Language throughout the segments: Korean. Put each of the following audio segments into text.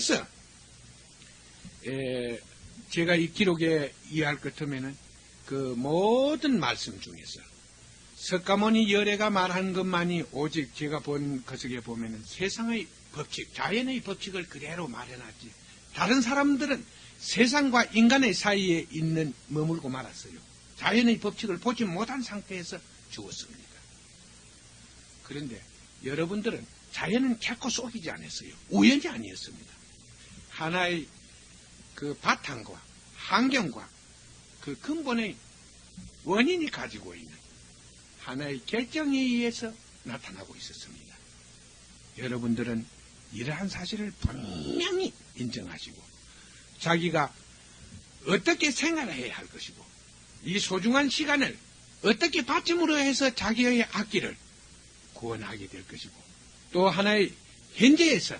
그래서 제가 이 기록에 이해할 것 같으면은 그 모든 말씀 중에서 석가모니 열애가 말한 것만이 오직 제가 본 것에 보면은 세상의 법칙, 자연의 법칙을 그대로 말해놨지. 다른 사람들은 세상과 인간의 사이에 머물고 말았어요. 자연의 법칙을 보지 못한 상태에서 죽었습니다. 그런데 여러분들은 자연은 결코 속이지 않았어요. 우연이 아니었습니다. 하나의 그 바탕과 환경과 그 근본의 원인이 가지고 있는 하나의 결정에 의해서 나타나고 있었습니다. 여러분들은 이러한 사실을 분명히 인정하시고 자기가 어떻게 생활해야 할 것이고 이 소중한 시간을 어떻게 받침으로 해서 자기의 악기를 구원하게 될 것이고 또 하나의 현재에서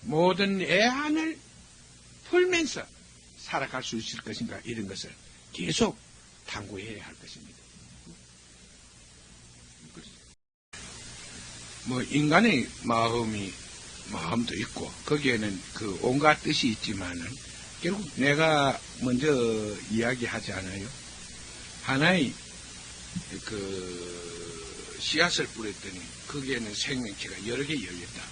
모든 애환을 풀면서 살아갈 수 있을 것인가 이런 것을 계속 탐구해야 할 것입니다. 인간의 마음도 있고 거기에는 그 온갖 뜻이 있지만은 결국 내가 먼저 이야기하지 않아요. 하나의 그 씨앗을 뿌렸더니 거기에는 생명체가 여러 개 열렸다.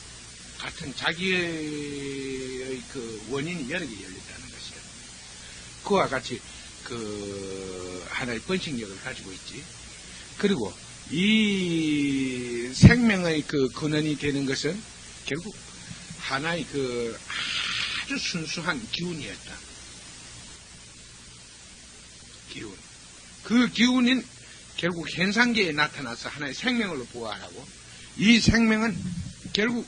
같은 자기의 그 원인이 여러 개 열렸다는 것이다. 그와 같이 그 하나의 번식력을 가지고 있지. 그리고 이 생명의 그 근원이 되는 것은 결국 하나의 그 아주 순수한 기운이었다. 기운. 그 기운은 결국 현상계에 나타나서 하나의 생명으로 부활하고 이 생명은 결국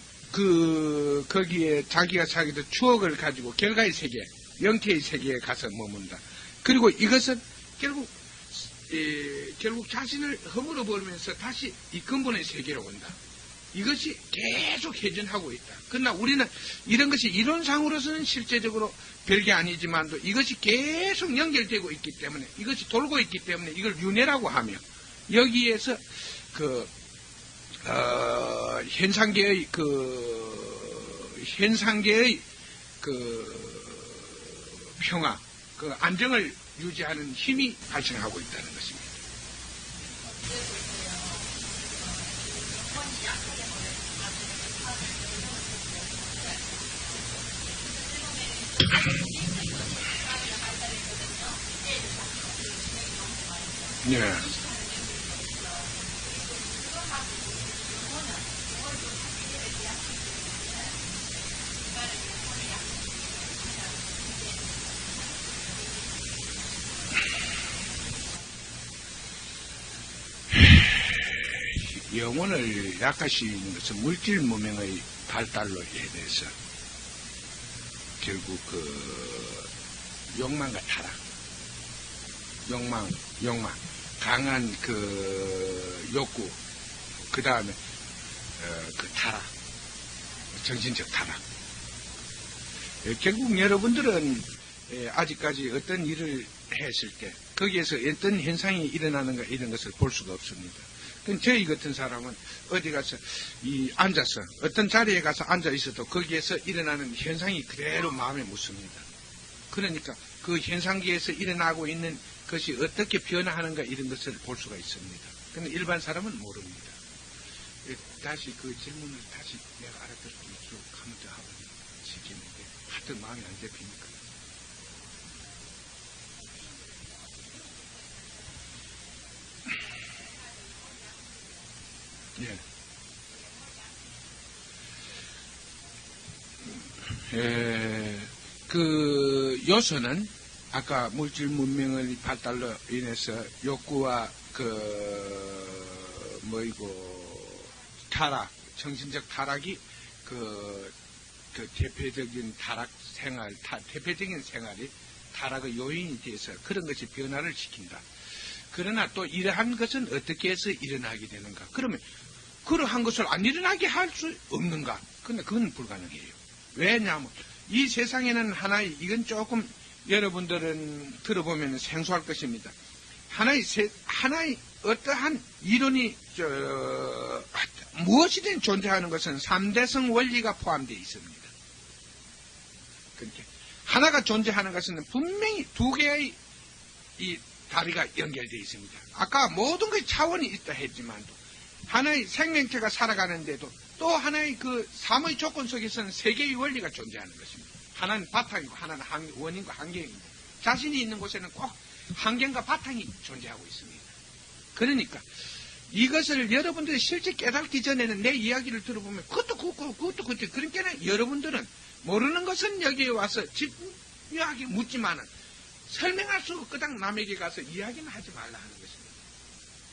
거기에 자기가 자기도 추억을 가지고 결과의 세계, 영태의 세계에 가서 머문다. 그리고 이것은 결국 자신을 허물어 버리면서 다시 이 근본의 세계로 온다. 이것이 계속 회전하고 있다. 그러나 우리는 이런 것이 이론상으로서는 실제적으로 별게 아니지만도 이것이 계속 연결되고 있기 때문에 이것이 돌고 있기 때문에 이걸 윤회라고 하며 여기에서 현상계의 평화, 안정을 유지하는 힘이 발생하고 있다는 것입니다. 네. 영혼을 약화시키는 것은 물질 문명의 발달로 인해서 결국 욕망과 타락, 욕망, 강한 욕구, 그 다음에 타락, 정신적 타락. 결국 여러분들은 아직까지 어떤 일을 했을 때 거기에서 어떤 현상이 일어나는가 이런 것을 볼 수가 없습니다. 저희 같은 사람은 어디 가서 앉아서 어떤 자리에 가서 앉아 있어도 거기에서 일어나는 현상이 그대로 마음에 묻습니다. 그러니까 그 현상계에서 일어나고 있는 것이 어떻게 변화하는가 이런 것을 볼 수가 있습니다. 그런데 일반 사람은 모릅니다. 다시 그 질문을 다시 내가 알아듣고 쭉 한번 더 하고 시키는데 하여튼 마음이 안 잡히니까. 그 요소는 아까 물질 문명의 발달로 인해서 욕구와 타락, 정신적 타락이 대표적인 대표적인 생활이 타락의 요인이 돼서 그런 것이 변화를 시킨다. 그러나 또 이러한 것은 어떻게 해서 일어나게 되는가? 그러면 그러한 것을 안 일어나게 할 수 없는가? 근데 그건 불가능해요. 왜냐하면 이 세상에는 이건 조금 여러분들은 들어보면 생소할 것입니다. 하나의 어떠한 이론이 무엇이든 존재하는 것은 3대성 원리가 포함되어 있습니다. 그렇게 하나가 존재하는 것은 분명히 두 개의 이 다리가 연결되어 있습니다. 아까 모든 것이 차원이 있다 했지만도 하나의 생명체가 살아가는데도 또 하나의 그 삼의 조건 속에서는 세 개의 원리가 존재하는 것입니다. 하나는 바탕이고 하나는 원인과 환경입니다. 자신이 있는 곳에는 꼭 환경과 바탕이 존재하고 있습니다. 그러니까 이것을 여러분들이 실제 깨닫기 전에는 내 이야기를 들어보면 그것도 그러니까 여러분들은 모르는 것은 여기에 와서 집요하게 묻지만은 설명할 수 없고 그닥 남에게 가서 이야기는 하지 말라 하는 것입니다.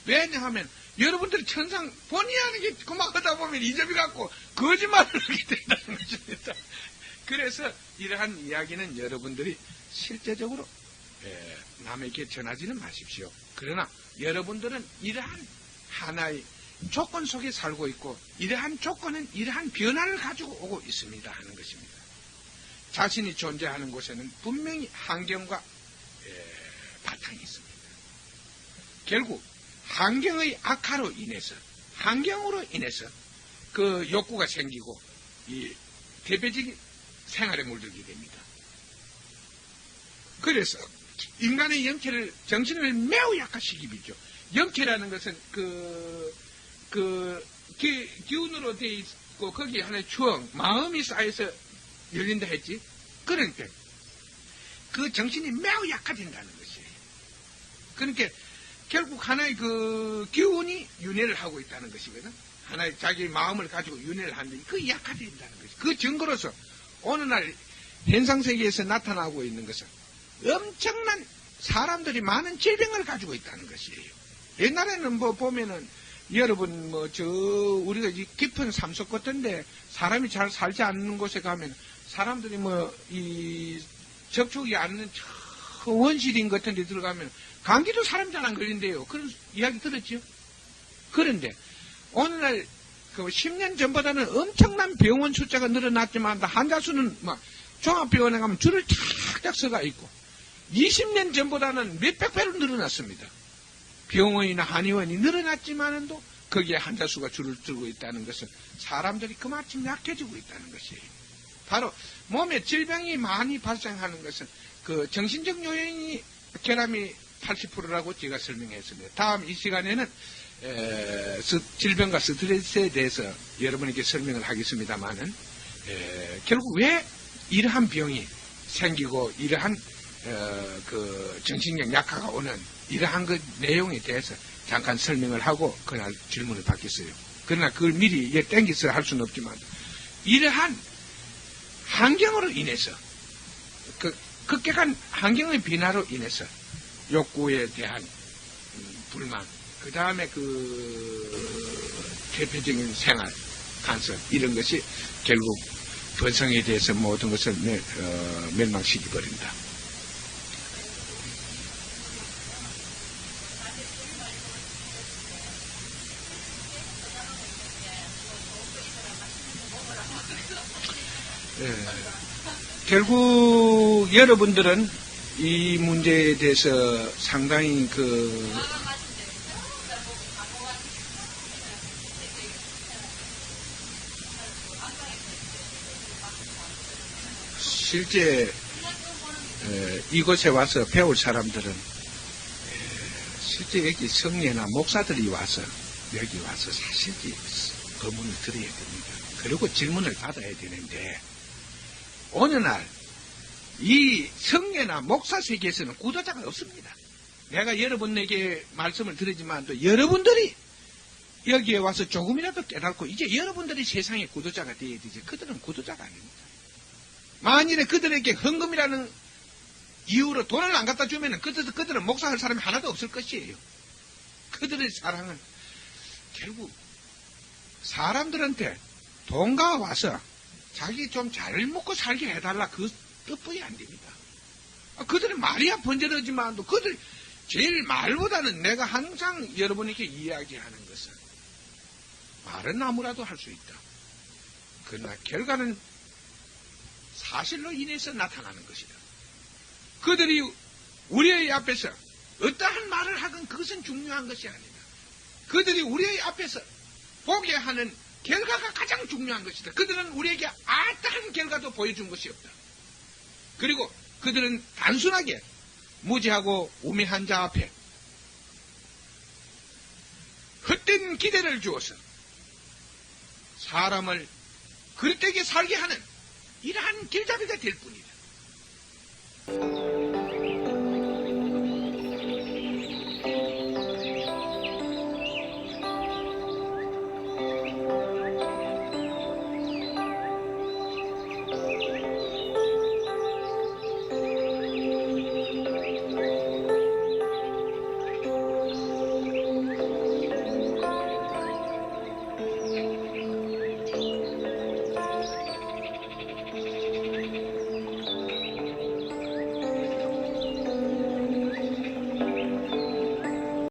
왜냐하면 여러분들이 천상 본의 아니게 그만 하다 보면 이점이 갖고 거짓말을 하게 된다는 것입니다. 그래서 이러한 이야기는 여러분들이 실제적으로 남에게 전하지는 마십시오. 그러나 여러분들은 이러한 하나의 조건 속에 살고 있고 이러한 조건은 이러한 변화를 가지고 오고 있습니다 하는 것입니다. 자신이 존재하는 곳에는 분명히 환경과 바탕이 있습니다. 결국 환경의 악화로 인해서 환경으로 인해서 그 욕구가 생기고 이 대표적인 생활에 물들게 됩니다. 그래서 인간의 영체를 정신을 매우 약화시키죠. 영체라는 것은 기운으로 되어 있고 거기에 하나의 추억, 마음이 쌓여서 열린다 했지. 그러니까 그 정신이 매우 약화된다는 것이에요. 그러니까 결국 하나의 그 기운이 윤회를 하고 있다는 것이거든. 하나의 자기 마음을 가지고 윤회를 하는데 그 약화된다는 것이. 그 증거로서 어느 날 현상세계에서 나타나고 있는 것은 엄청난 사람들이 많은 질병을 가지고 있다는 것이에요. 옛날에는 뭐 보면은 여러분 우리가 이 깊은 산속 같은데 사람이 잘 살지 않는 곳에 가면 사람들이 이 접촉이 않는 원시린 같은 데 들어가면 감기도 사람 잘 안 걸린대요. 그런 이야기 들었죠? 그런데 오늘날 10년 전보다는 엄청난 병원 숫자가 늘어났지만 환자 수는 종합병원에 가면 줄을 쫙쫙 서가 있고 20년 전보다는 몇백 배로 늘어났습니다. 병원이나 한의원이 늘어났지만도 거기에 환자 수가 줄을 들고 있다는 것은 사람들이 그만큼 약해지고 있다는 것이에요. 바로 몸에 질병이 많이 발생하는 것은 그 정신적 요인이 결함이 80%라고 제가 설명했습니다. 다음 이 시간에는 질병과 스트레스에 대해서 여러분에게 설명을 하겠습니다만은 결국 왜 이러한 병이 생기고 이러한 그 정신적 약화가 오는 이러한 그 내용에 대해서 잠깐 설명을 하고 그날 질문을 받겠어요. 그러나 그걸 미리 땡겨서 할 수는 없지만 이러한 환경으로 인해서 급격한 환경의 변화로 인해서 욕구에 대한 불만, 그 다음에 대표적인 생활 간섭 이런 것이 결국 번성에 대해서 모든 것을 멸망시켜버린다. 결국 여러분들은 이 문제에 대해서 상당히 실제 이곳에 와서 배울 사람들은 실제 여기 성례나 목사들이 와서 여기 와서 사실 법문을 들어야 됩니다. 그리고 질문을 받아야 되는데 어느 날 이 성례나 목사 세계에서는 구도자가 없습니다. 내가 여러분에게 말씀을 드리지만 또 여러분들이 여기에 와서 조금이라도 깨닫고 이제 여러분들이 세상의 구도자가 되어야 되지 그들은 구도자가 아닙니다. 만일에 그들에게 헌금이라는 이유로 돈을 안 갖다 주면 그들은 목사할 사람이 하나도 없을 것이에요. 그들의 사랑은 결국 사람들한테 돈가 와서 자기 좀 잘 먹고 살게 해달라 그 뜻뿐이 안 됩니다. 그들은 말이야 번제르지만도 그들 제일 말보다는 내가 항상 여러분에게 이야기하는 것은 말은 나무라도 할 수 있다. 그러나 결과는 사실로 인해서 나타나는 것이다. 그들이 우리의 앞에서 어떠한 말을 하건 그것은 중요한 것이 아니다. 그들이 우리의 앞에서 보게 하는 결과가 가장 중요한 것이다. 그들은 우리에게 어떠한 결과도 보여준 것이 없다. 그리고 그들은 단순하게 무지하고 우매한 자 앞에 헛된 기대를 주어서 사람을 그릇되게 살게 하는 이러한 길잡이가 될 뿐이다.